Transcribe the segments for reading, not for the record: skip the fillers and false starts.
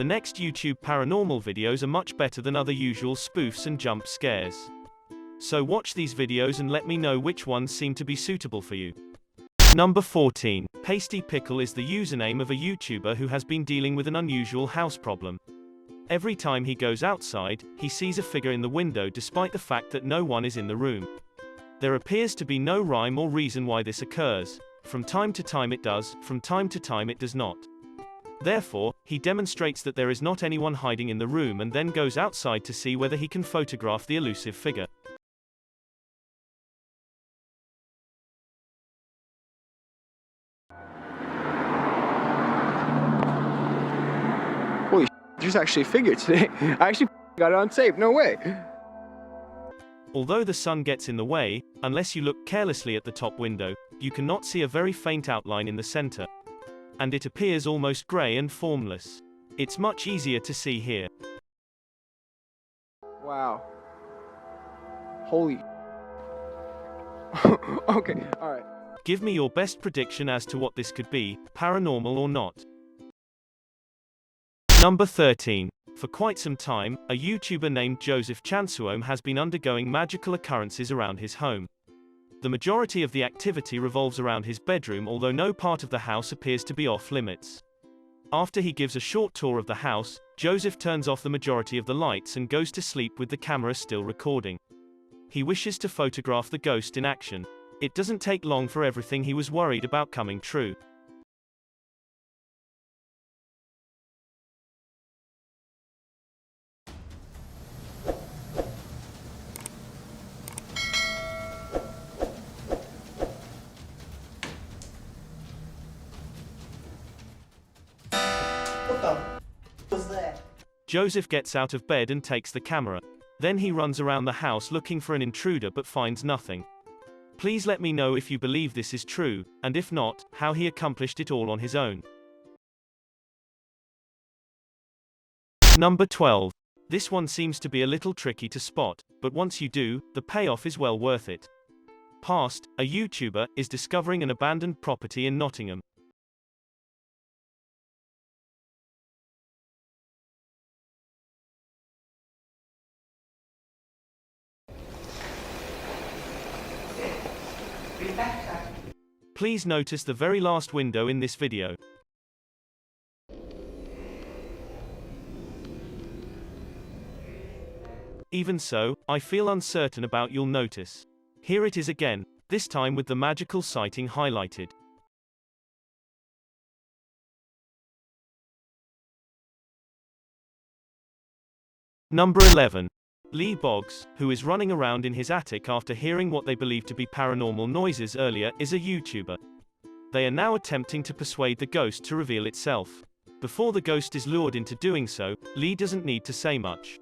The next YouTube paranormal videos are much better than other usual spoofs and jump scares. So watch these videos and let me know which ones seem to be suitable for you. Number 14. Pasty Pickle is the username of a YouTuber who has been dealing with an unusual house problem. Every time he goes outside, he sees a figure in the window despite the fact that no one is in the room. There appears to be no rhyme or reason why this occurs. From time to time it does, from time to time it does not. Therefore, he demonstrates that there is not anyone hiding in the room and then goes outside to see whether he can photograph the elusive figure. Holy shit, there's actually a figure today. I actually got it on tape, no way. Although the sun gets in the way, unless you look carelessly at the top window, you cannot see a very faint outline in the center. And it appears almost gray and formless. It's much easier to see here. Wow. Holy. Okay, alright. Give me your best prediction as to what this could be, paranormal or not. Number 13. For quite some time, a YouTuber named Joseph Chansuome has been undergoing magical occurrences around his home. The majority of the activity revolves around his bedroom, although no part of the house appears to be off limits. After he gives a short tour of the house, Joseph turns off the majority of the lights and goes to sleep with the camera still recording. He wishes to photograph the ghost in action. It doesn't take long for everything he was worried about coming true. What the was that? Joseph gets out of bed and takes the camera. Then he runs around the house looking for an intruder but finds nothing. Please let me know if you believe this is true, and if not, how he accomplished it all on his own. Number 12. This one seems to be a little tricky to spot, but once you do, the payoff is well worth it. Past, a YouTuber, is discovering an abandoned property in Nottingham. Please notice the very last window in this video. Even so, I feel uncertain about you'll notice. Here it is again, this time with the magical sighting highlighted. Number 11. Lee Boggs, who is running around in his attic after hearing what they believe to be paranormal noises earlier, is a YouTuber. They are now attempting to persuade the ghost to reveal itself. Before the ghost is lured into doing so, Lee doesn't need to say much.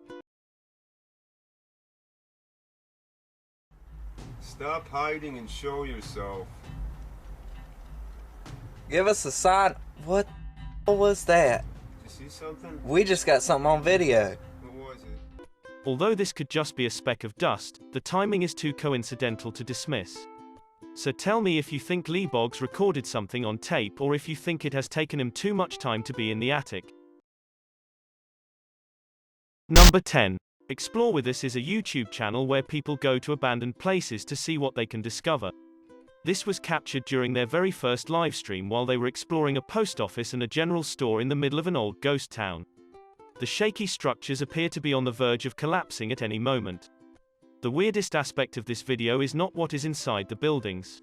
Stop hiding and show yourself. Give us a sign. What was that? Did you see something? We just got something on video. What was it? Although this could just be a speck of dust, the timing is too coincidental to dismiss. So tell me if you think Lee Boggs recorded something on tape or if you think it has taken him too much time to be in the attic. Number 10. Explore With Us is a YouTube channel where people go to abandoned places to see what they can discover. This was captured during their very first live stream while they were exploring a post office and a general store in the middle of an old ghost town. The shaky structures appear to be on the verge of collapsing at any moment. The weirdest aspect of this video is not what is inside the buildings.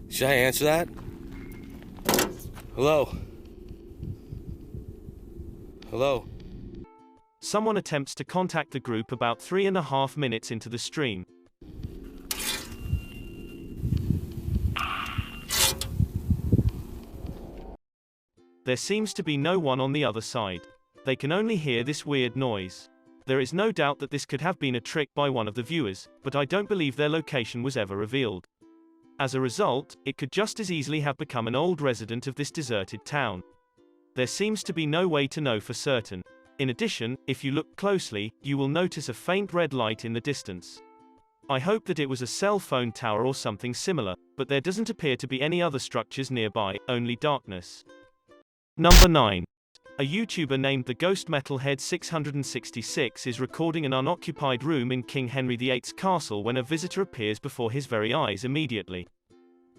Should I answer that? Hello? Hello? Someone attempts to contact the group about 3.5 minutes into the stream. There seems to be no one on the other side. They can only hear this weird noise. There is no doubt that this could have been a trick by one of the viewers, but I don't believe their location was ever revealed. As a result, it could just as easily have become an old resident of this deserted town. There seems to be no way to know for certain. In addition, if you look closely, you will notice a faint red light in the distance. I hope that it was a cell phone tower or something similar, but there doesn't appear to be any other structures nearby, only darkness. Number 9. A YouTuber named the Ghost Metalhead 666 is recording an unoccupied room in King Henry VIII's castle when a visitor appears before his very eyes immediately.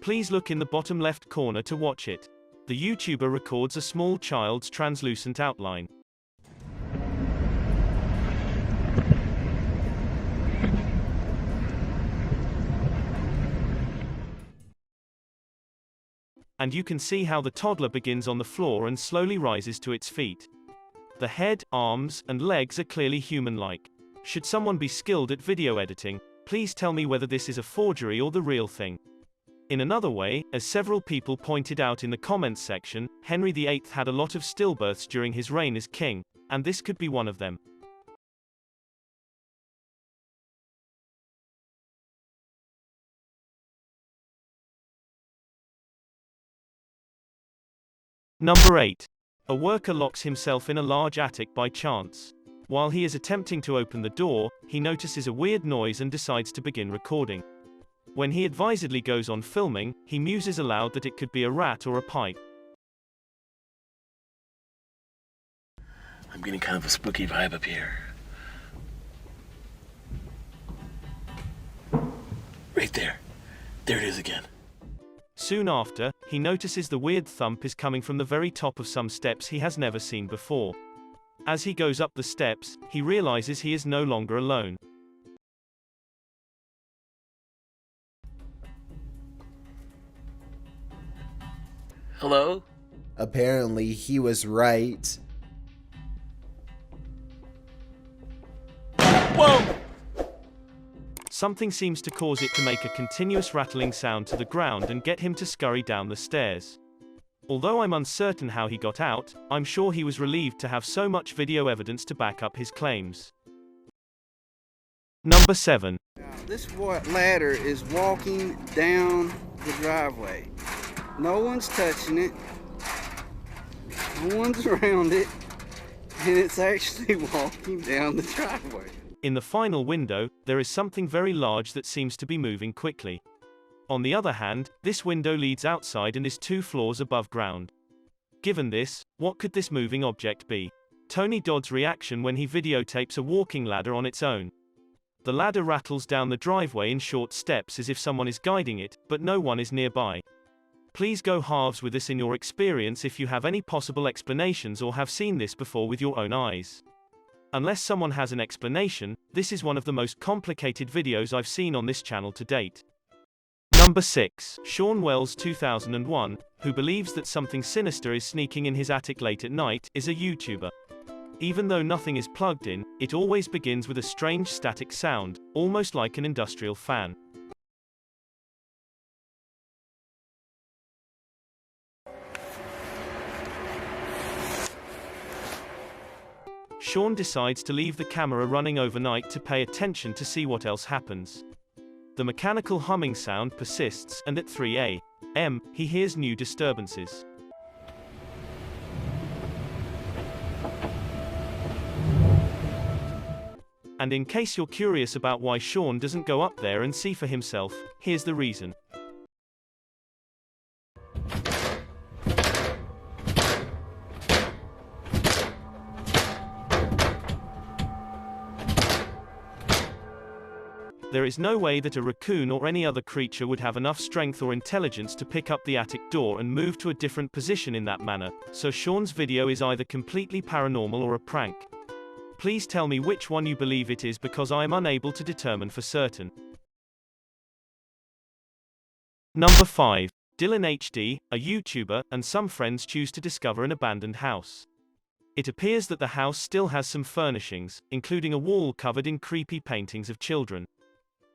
Please look in the bottom left corner to watch it. The YouTuber records a small child's translucent outline. And you can see how the toddler begins on the floor and slowly rises to its feet. The head, arms, and legs are clearly human-like. Should someone be skilled at video editing, please tell me whether this is a forgery or the real thing. In another way, as several people pointed out in the comments section, Henry VIII had a lot of stillbirths during his reign as king, and this could be one of them. Number 8. A worker locks himself in a large attic by chance. While he is attempting to open the door, he notices a weird noise and decides to begin recording. When he advisedly goes on filming, he muses aloud that it could be a rat or a pipe. I'm getting kind of a spooky vibe up here. Right there. There it is again. Soon after, he notices the weird thump is coming from the very top of some steps he has never seen before. As he goes up the steps, he realizes he is no longer alone. Hello? Apparently, he was right. Whoa! Something seems to cause it to make a continuous rattling sound to the ground and get him to scurry down the stairs. Although I'm uncertain how he got out, I'm sure he was relieved to have so much video evidence to back up his claims. Number 7. This ladder is walking down the driveway. No one's touching it. No one's around it. And it's actually walking down the driveway. In the final window, there is something very large that seems to be moving quickly. On the other hand, this window leads outside and is 2 floors above ground. Given this, what could this moving object be? Tony Dodd's reaction when he videotapes a walking ladder on its own. The ladder rattles down the driveway in short steps as if someone is guiding it, but no one is nearby. Please go halves with this in your experience if you have any possible explanations or have seen this before with your own eyes. Unless someone has an explanation, this is one of the most complicated videos I've seen on this channel to date. Number 6. Sean Wells 2001, who believes that something sinister is sneaking in his attic late at night, is a YouTuber. Even though nothing is plugged in, it always begins with a strange static sound, almost like an industrial fan. Sean decides to leave the camera running overnight to pay attention to see what else happens. The mechanical humming sound persists, and at 3 a.m., he hears new disturbances. And in case you're curious about why Sean doesn't go up there and see for himself, here's the reason. There is no way that a raccoon or any other creature would have enough strength or intelligence to pick up the attic door and move to a different position in that manner, so Sean's video is either completely paranormal or a prank. Please tell me which one you believe it is because I am unable to determine for certain. Number 5. Dylan HD, a YouTuber, and some friends choose to discover an abandoned house. It appears that the house still has some furnishings, including a wall covered in creepy paintings of children.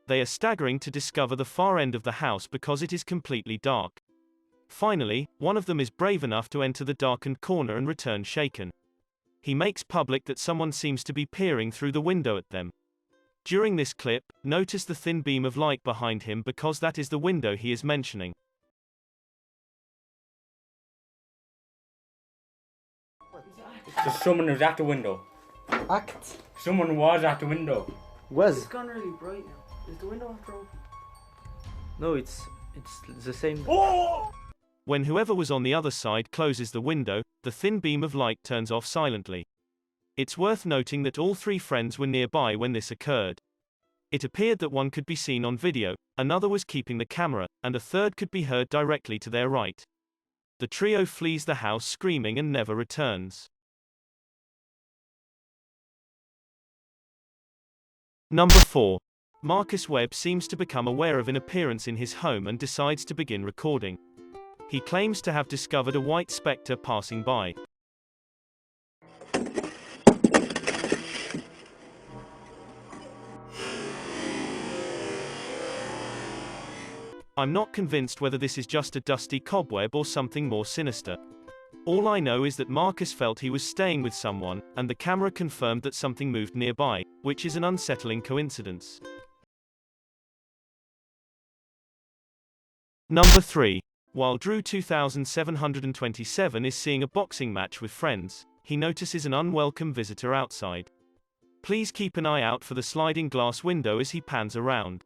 They are staggering to discover the far end of the house because it is completely dark. Finally, one of them is brave enough to enter the darkened corner and return shaken. He makes public that someone seems to be peering through the window at them. During this clip, notice the thin beam of light behind him because that is the window he is mentioning. Just someone is at the window. Act. Someone was at the window. Was. It's gone really bright now. Is the window after open? No, it's the same. Oh! When whoever was on the other side closes the window, the thin beam of light turns off silently. It's worth noting that all three friends were nearby when this occurred. It appeared that one could be seen on video, another was keeping the camera, and a third could be heard directly to their right. The trio flees the house screaming and never returns. Number 4. Marcus Webb seems to become aware of an appearance in his home and decides to begin recording. He claims to have discovered a white specter passing by. I'm not convinced whether this is just a dusty cobweb or something more sinister. All I know is that Marcus felt he was staying with someone, and the camera confirmed that something moved nearby, which is an unsettling coincidence. Number 3. While Drew 2727 is seeing a boxing match with friends, he notices an unwelcome visitor outside. Please keep an eye out for the sliding glass window as he pans around.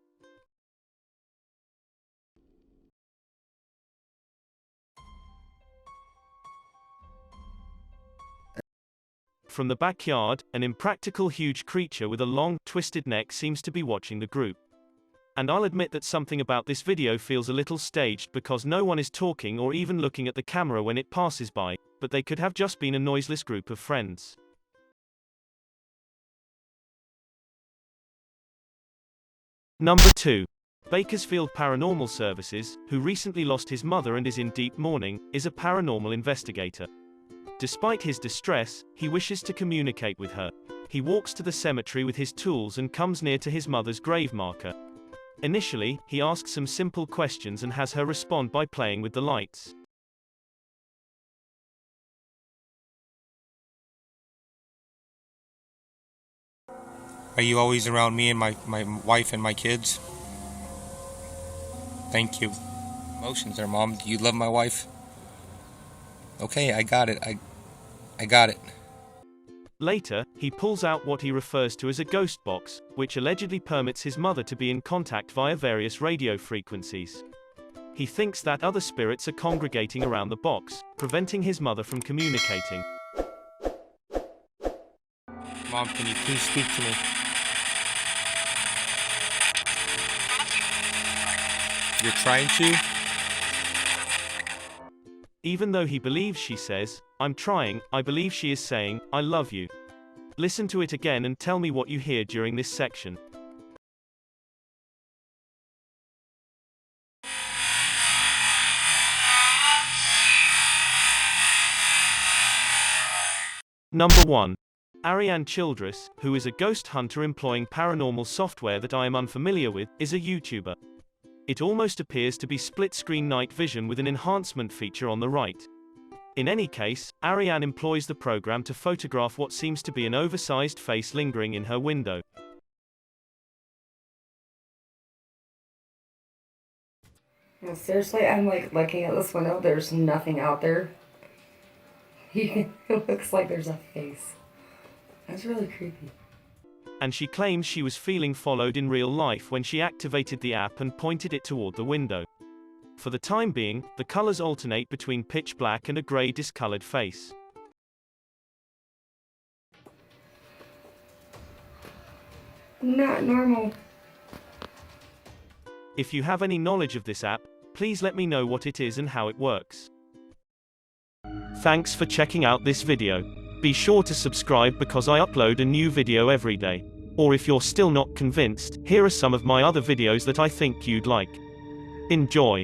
From the backyard, an impractical huge creature with a long, twisted neck seems to be watching the group. And I'll admit that something about this video feels a little staged because no one is talking or even looking at the camera when it passes by, but they could have just been a noiseless group of friends. Number 2. Bakersfield Paranormal Services, who recently lost his mother and is in deep mourning, is a paranormal investigator. Despite his distress, he wishes to communicate with her. He walks to the cemetery with his tools and comes near to his mother's grave marker. Initially, he asks some simple questions and has her respond by playing with the lights. Are you always around me and my wife and my kids? Thank you. Emotions there, Mom. Do you love my wife? Okay, I got it. I got it. Later, he pulls out what he refers to as a ghost box, which allegedly permits his mother to be in contact via various radio frequencies. He thinks that other spirits are congregating around the box, preventing his mother from communicating. Mom, can you please speak to me? You're trying to? Even though he believes she says, "I'm trying," I believe she is saying, "I love you." Listen to it again and tell me what you hear during this section. Number 1. Ariane Childress, who is a ghost hunter employing paranormal software that I am unfamiliar with, is a YouTuber. It almost appears to be split-screen night vision with an enhancement feature on the right. In any case, Ariane employs the program to photograph what seems to be an oversized face lingering in her window. No, seriously, I'm like looking at this window, there's nothing out there. It looks like there's a face. That's really creepy. And she claims she was feeling followed in real life when she activated the app and pointed it toward the window. For the time being, the colors alternate between pitch black and a gray discolored face. Not normal. If you have any knowledge of this app, please let me know what it is and how it works. Thanks for checking out this video. Be sure to subscribe because I upload a new video every day. Or if you're still not convinced, here are some of my other videos that I think you'd like. Enjoy.